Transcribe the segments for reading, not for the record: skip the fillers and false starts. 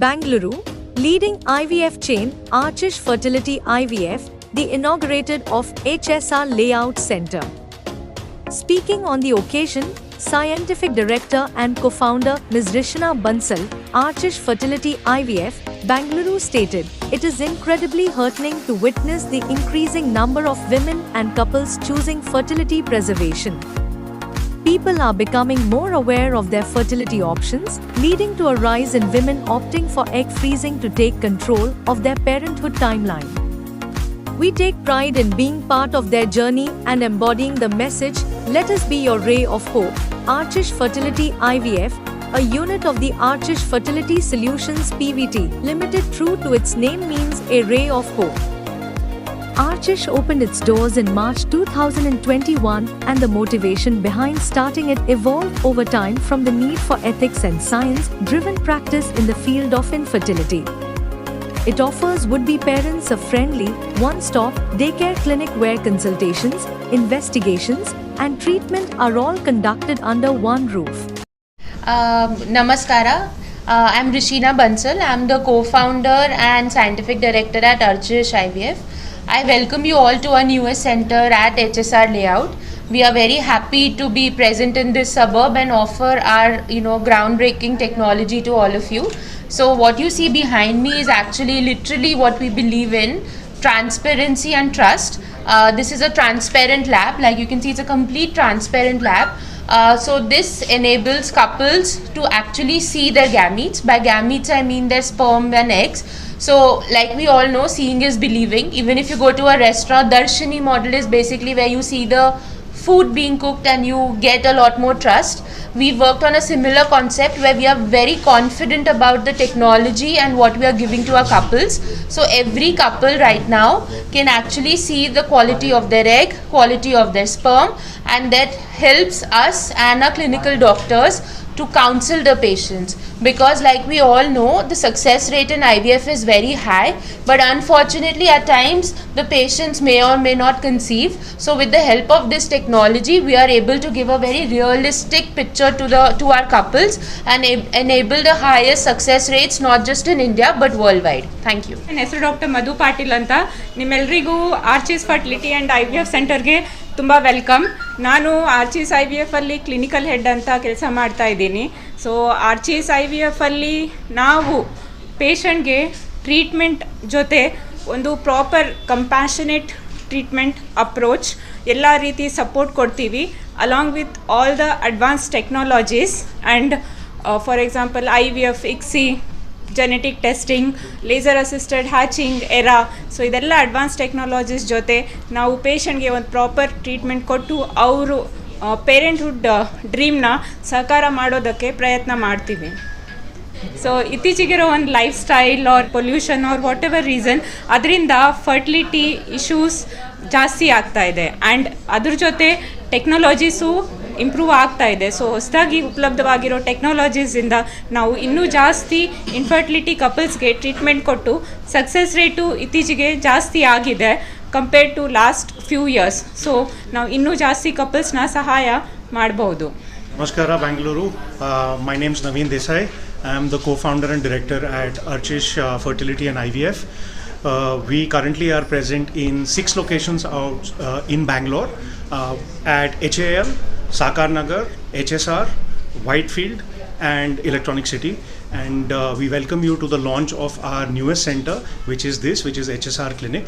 Bangalore, leading IVF chain Archish Fertility IVF, the inaugurated of HSR Layout Center. Speaking on the occasion, Scientific Director and Co-founder Ms. Rishina Bansal, Archish Fertility IVF, Bangalore stated, "It is incredibly heartening to witness the increasing number of women and couples choosing fertility preservation. People are becoming more aware of their fertility options, leading to a rise in women opting for egg freezing to take control of their parenthood timeline. We take pride in being part of their journey and embodying the message, 'Let us be your ray of hope.'" Archish Fertility IVF, a unit of the Archish Fertility Solutions Pvt. Limited, true to its name, means a ray of hope. Archish opened its doors in March 2021, and the motivation behind starting it evolved over time from the need for ethics and science-driven practice in the field of infertility. It offers would-be parents a friendly, one-stop daycare clinic where consultations, investigations, and treatment are all conducted under one roof. Namaskara. I'm Rishina Bansal. I'm the co-founder and scientific director at Archish IVF. I welcome you all to our newest center at HSR Layout. We are very happy to be present in this suburb and offer our groundbreaking technology to all of you. So what you see behind me is actually literally what we believe in: transparency and trust. This is a transparent lab. Like you can see, it's a complete transparent lab. So this enables couples to actually see their gametes. By gametes, I mean their sperm and eggs. So like we all know, seeing is believing. Even if you go to a restaurant, Darshini model is basically where you see the food being cooked and you get a lot more trust. We worked on a similar concept where we are very confident about the technology and what we are giving to our couples. So every couple right now can actually see the quality of their egg, quality of their sperm, and that helps us and our clinical doctors to counsel the patients, because like we all know, the success rate in IVF is very high, but unfortunately at times the patients may or may not conceive. So with the help of this technology, we are able to give a very realistic picture to our couples and enable the highest success rates, not just in India but worldwide. Thank you. ನನ್ನ ಹೆಸರು doctor ಮಧು ಪಾಟೀಲ್ ಅಂತ. ನಿಮ್ಮೆಲ್ಲರಿಗೂ ಆರ್ಚಿಸ್ fertility and IVF ಸೆಂಟರ್ಗೆ ತುಂಬ welcome. ನಾನು ಆರ್ಚಿಸ್ IVF ಅಲ್ಲಿ clinical head ಅಂತ ಕೆಲಸ ಮಾಡ್ತಾ ಇದ್ದೀನಿ. ಸೊ ಆರ್ಚಿಸ್ IVF ಅಲ್ಲಿ ನಾವು ಪೇಷಂಟ್ಗೆ ಟ್ರೀಟ್ಮೆಂಟ್ ಜೊತೆ ಒಂದು ಪ್ರಾಪರ್ ಕಂಪ್ಯಾಷನೇಟ್ ಟ್ರೀಟ್ಮೆಂಟ್ ಅಪ್ರೋಚ್, ಎಲ್ಲ ರೀತಿ ಸಪೋರ್ಟ್ ಕೊಡ್ತೀವಿ, along with all the advance technologies and for example IVF, ICSI, genetic testing, laser assisted hatching, era. So ಇದೆಲ್ಲ ಅಡ್ವಾನ್ಸ್ ಟೆಕ್ನಾಲಜೀಸ್ ಜೊತೆ ನಾವು ಪೇಷಂಟ್ಗೆ ಒಂದು ಪ್ರಾಪರ್ ಟ್ರೀಟ್ಮೆಂಟ್ ಕೊಟ್ಟು ಅವರು ಪೇರೆಂಟ್ಹುಡ್ ಡ್ರೀಮ್ನ ಸಾಕಾರ ಮಾಡೋದಕ್ಕೆ ಪ್ರಯತ್ನ ಮಾಡ್ತೀವಿ. ಸೊ ಇತ್ತೀಚೆಗಿರೋ ಒಂದು lifestyle or pollution or whatever reason, ಅದರಿಂದ ಫರ್ಟಿಲಿಟಿ ಇಶ್ಯೂಸ್ ಜಾಸ್ತಿ ಆಗ್ತಾ ಇದೆ ಆ್ಯಂಡ್ ಅದ್ರ ಜೊತೆ ಟೆಕ್ನಾಲಜೀಸು ಇಂಪ್ರೂವ್ ಆಗ್ತಾ ಇದೆ. ಸೊ ಹೊಸದಾಗಿ ಉಪಲಬ್ಧವಾಗಿರೋ ಟೆಕ್ನಾಲಜೀಸಿಂದ ನಾವು ಇನ್ನೂ ಜಾಸ್ತಿ ಇನ್ಫರ್ಟಿಲಿಟಿ ಕಪಲ್ಸ್ಗೆ ಟ್ರೀಟ್ಮೆಂಟ್ ಕೊಟ್ಟು ಸಕ್ಸಸ್ ರೇಟು ಇತ್ತೀಚೆಗೆ ಜಾಸ್ತಿ ಆಗಿದೆ compared to last few years. So ನಾವು ಇನ್ನೂ ಜಾಸ್ತಿ ಕಪಲ್ಸ್ನ ಸಹಾಯ ಮಾಡ್ಬೋದು. Namaskara, Bangalore. My name is Naveen Desai. I am the co-founder and director at Archish Fertility and IVF. We currently are present in 6 locations out in Bangalore, at HAL, Sakar Nagar, HSR, Whitefield, and Electronic City. And we welcome you to the launch of our newest center, which is HSR Clinic.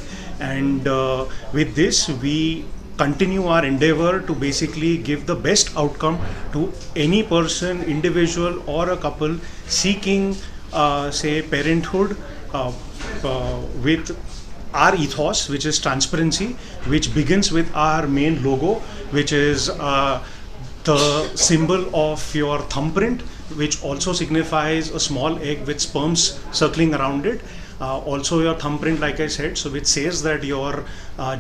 And with this, we continue our endeavor to basically give the best outcome to any person, individual or a couple seeking say parenthood with our ethos, which is transparency, which begins with our main logo, which is the symbol of your thumbprint, which also signifies a small egg with sperms circling around it. Also your thumbprint, like I said, so which says that your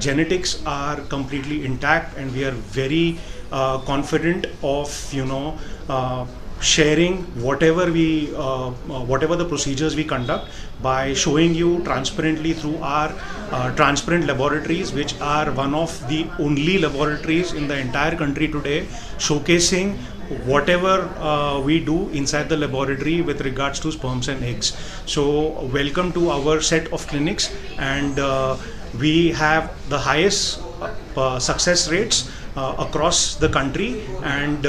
genetics are completely intact, and we are very confident of sharing whatever the procedures we conduct by showing you transparently through our transparent laboratories, which are one of the only laboratories in the entire country today showcasing whatever we do inside the laboratory with regards to sperms and eggs. So welcome to our set of clinics, and we have the highest success rates across the country, and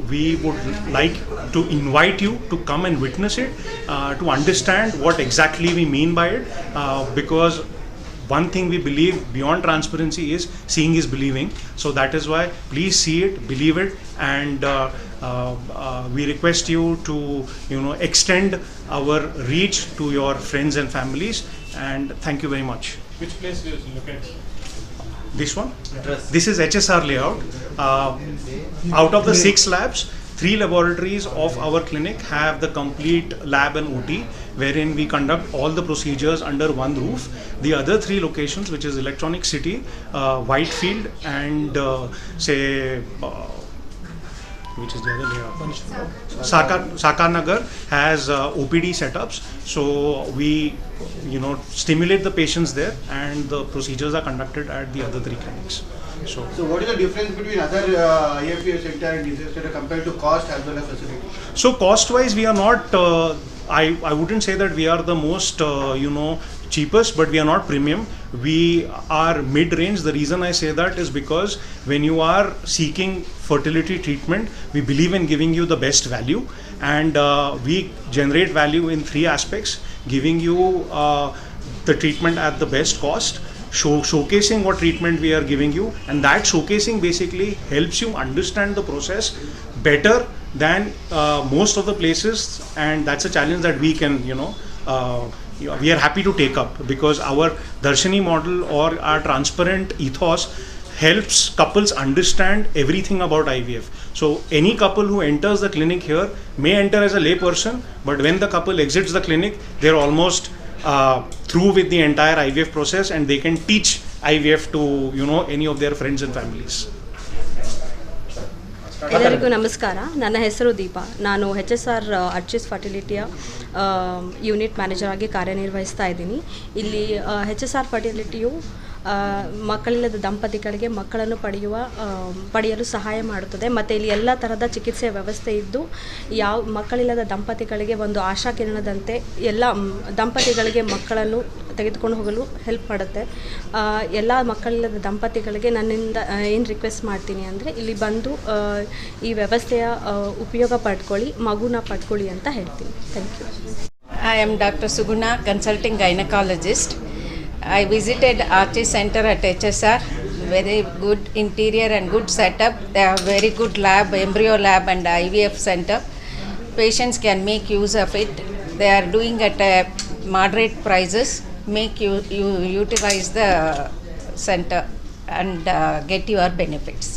we would like to invite you to come and witness it, to understand what exactly we mean by it, because one thing we believe beyond transparency is seeing is believing. So that is why please see it, believe it, and we request you to extend our reach to your friends and families, and thank you very much. Which place do you look at? This one? This is HSR layout. Out of the 6 labs, 3 laboratories of our clinic have the complete lab and OT, wherein we conduct all the procedures under one roof. The other 3 locations, which is Electronic City, Whitefield, and which is the other layout? Sakar Nagar has OPD setups. So we, stimulate the patients there, and the procedures are conducted at the other 3 clinics. So what is the difference between other IVF center and DCF center compared to cost as well as facility? So cost-wise, we are not. I wouldn't say that we are the most cheapest, but we are not premium. We are mid-range. The reason I say that is because when you are seeking fertility treatment, we believe in giving you the best value, and we generate value in 3 aspects: giving you the treatment at the best cost, showcasing what treatment we are giving you, and that showcasing basically helps you understand the process better than most of the places, and that's a challenge that we can we are happy to take up, because our Darshini model or our transparent ethos helps couples understand everything about IVF. So any couple who enters the clinic here may enter as a lay person, but when the couple exits the clinic, they're almost through with the entire IVF process, and they can teach IVF to any of their friends and families. ಎಲ್ಲರಿಗೂ ನಮಸ್ಕಾರ. ನನ್ನ ಹೆಸರು ದೀಪಾ. ನಾನು HSR ಅರ್ಚಿಸ್ ಫರ್ಟಿಲಿಟಿಯ unit manager ಆಗಿ ಕಾರ್ಯನಿರ್ವಹಿಸ್ತಾ ಇದ್ದೀನಿ. ಇಲ್ಲಿ HSR ಫರ್ಟಿಲಿಟಿಯು ಮಕ್ಕಳಿಲ್ಲದ ದಂಪತಿಗಳಿಗೆ ಮಕ್ಕಳನ್ನು ಪಡೆಯಲು ಸಹಾಯ ಮಾಡುತ್ತದೆ, ಮತ್ತು ಇಲ್ಲಿ ಎಲ್ಲ ಥರದ ಚಿಕಿತ್ಸೆ ವ್ಯವಸ್ಥೆ ಇದ್ದು ಮಕ್ಕಳಿಲ್ಲದ ದಂಪತಿಗಳಿಗೆ ಒಂದು ಆಶಾಕಿರಣದಂತೆ ಎಲ್ಲ ದಂಪತಿಗಳಿಗೆ ಮಕ್ಕಳನ್ನು ತೆಗೆದುಕೊಂಡು ಹೋಗಲು ಹೆಲ್ಪ್ ಮಾಡುತ್ತೆ. ಎಲ್ಲ ಮಕ್ಕಳಿಲ್ಲದ ದಂಪತಿಗಳಿಗೆ ನನ್ನಿಂದ ಏನು ರಿಕ್ವೆಸ್ಟ್ ಮಾಡ್ತೀನಿ ಅಂದರೆ, ಇಲ್ಲಿ ಬಂದು ಈ ವ್ಯವಸ್ಥೆಯ ಉಪಯೋಗ ಪಡ್ಕೊಳ್ಳಿ, ಮಗುನ ಪಡ್ಕೊಳ್ಳಿ ಅಂತ ಹೇಳ್ತೀನಿ. Thank you. I am Dr. Suguna, consulting gynecologist. I visited Archis Center at HSR. Very good interior and good setup. They have very good lab, embryo lab and IVF center. Patients can make use of it. They are doing at moderate prices. Make you utilize the center and get your benefits.